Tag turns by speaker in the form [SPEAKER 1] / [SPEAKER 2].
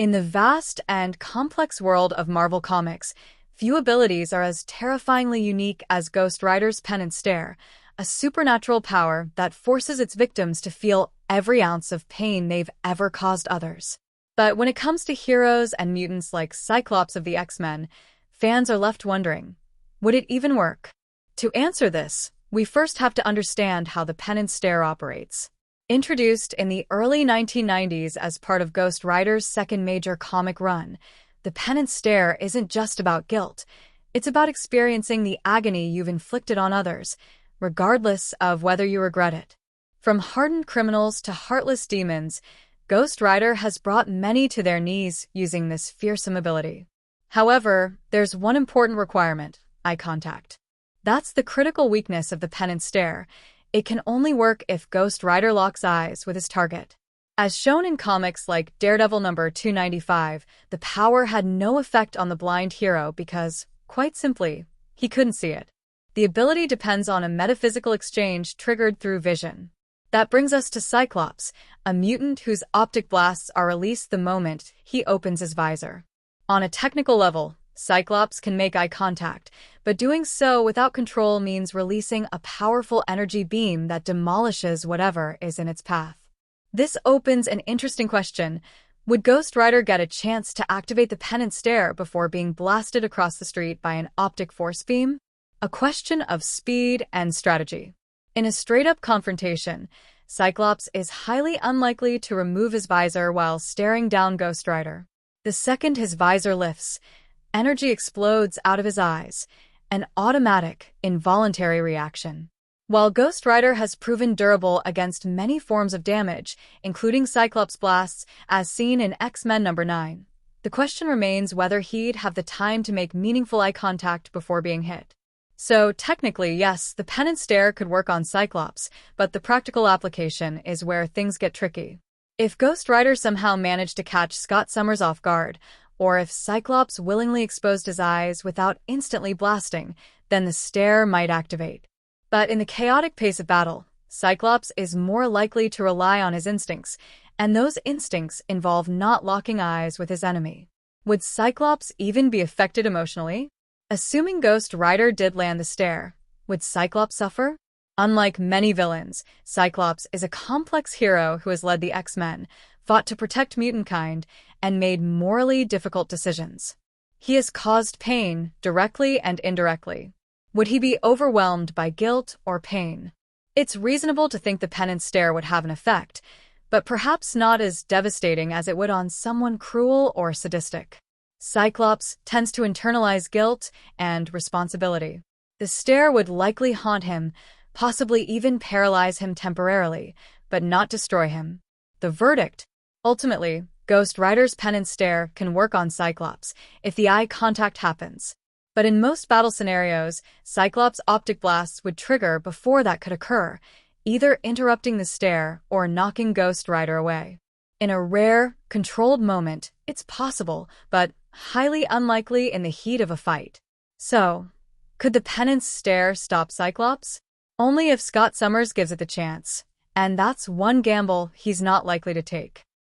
[SPEAKER 1] In the vast and complex world of Marvel Comics, few abilities are as terrifyingly unique as Ghost Rider's Penance Stare, a supernatural power that forces its victims to feel every ounce of pain they've ever caused others. But when it comes to heroes and mutants like Cyclops of the X-Men, fans are left wondering, would it even work? To answer this, we first have to understand how the Penance Stare operates. Introduced in the early 1990s as part of Ghost Rider's second major comic run, the Penance Stare isn't just about guilt. It's about experiencing the agony you've inflicted on others, regardless of whether you regret it. From hardened criminals to heartless demons, Ghost Rider has brought many to their knees using this fearsome ability. However, there's one important requirement: eye contact. That's the critical weakness of the Penance Stare. It can only work if Ghost Rider locks eyes with his target. As shown in comics like Daredevil number 295, the power had no effect on the blind hero because, quite simply, he couldn't see it. The ability depends on a metaphysical exchange triggered through vision. That brings us to Cyclops, a mutant whose optic blasts are released the moment he opens his visor. On a technical level, Cyclops can make eye contact, but doing so without control means releasing a powerful energy beam that demolishes whatever is in its path. This opens an interesting question. Would Ghost Rider get a chance to activate the Penance Stare before being blasted across the street by an optic force beam? A question of speed and strategy. In a straight-up confrontation, Cyclops is highly unlikely to remove his visor while staring down Ghost Rider. The second his visor lifts, energy explodes out of his eyes, an automatic, involuntary reaction. While Ghost Rider has proven durable against many forms of damage, including Cyclops blasts, as seen in X-Men number 9, the question remains whether he'd have the time to make meaningful eye contact before being hit. So, technically, yes, the Penance Stare could work on Cyclops, but the practical application is where things get tricky. If Ghost Rider somehow managed to catch Scott Summers off guard, or if Cyclops willingly exposed his eyes without instantly blasting, then the stare might activate. But in the chaotic pace of battle, Cyclops is more likely to rely on his instincts, and those instincts involve not locking eyes with his enemy. Would Cyclops even be affected emotionally? Assuming Ghost Rider did land the stare, would Cyclops suffer? Unlike many villains, Cyclops is a complex hero who has led the X-Men, fought to protect mutantkind, and made morally difficult decisions. He has caused pain, directly and indirectly. Would he be overwhelmed by guilt or pain? It's reasonable to think the Penance Stare would have an effect, but perhaps not as devastating as it would on someone cruel or sadistic. Cyclops tends to internalize guilt and responsibility. The stare would likely haunt him, possibly even paralyze him temporarily, but not destroy him. The verdict: ultimately, Ghost Rider's Penance Stare can work on Cyclops if the eye contact happens. But in most battle scenarios, Cyclops' optic blasts would trigger before that could occur, either interrupting the stare or knocking Ghost Rider away. In a rare, controlled moment, it's possible, but highly unlikely in the heat of a fight. So, could the Penance Stare stop Cyclops? Only if Scott Summers gives it the chance, and that's one gamble he's not likely to take.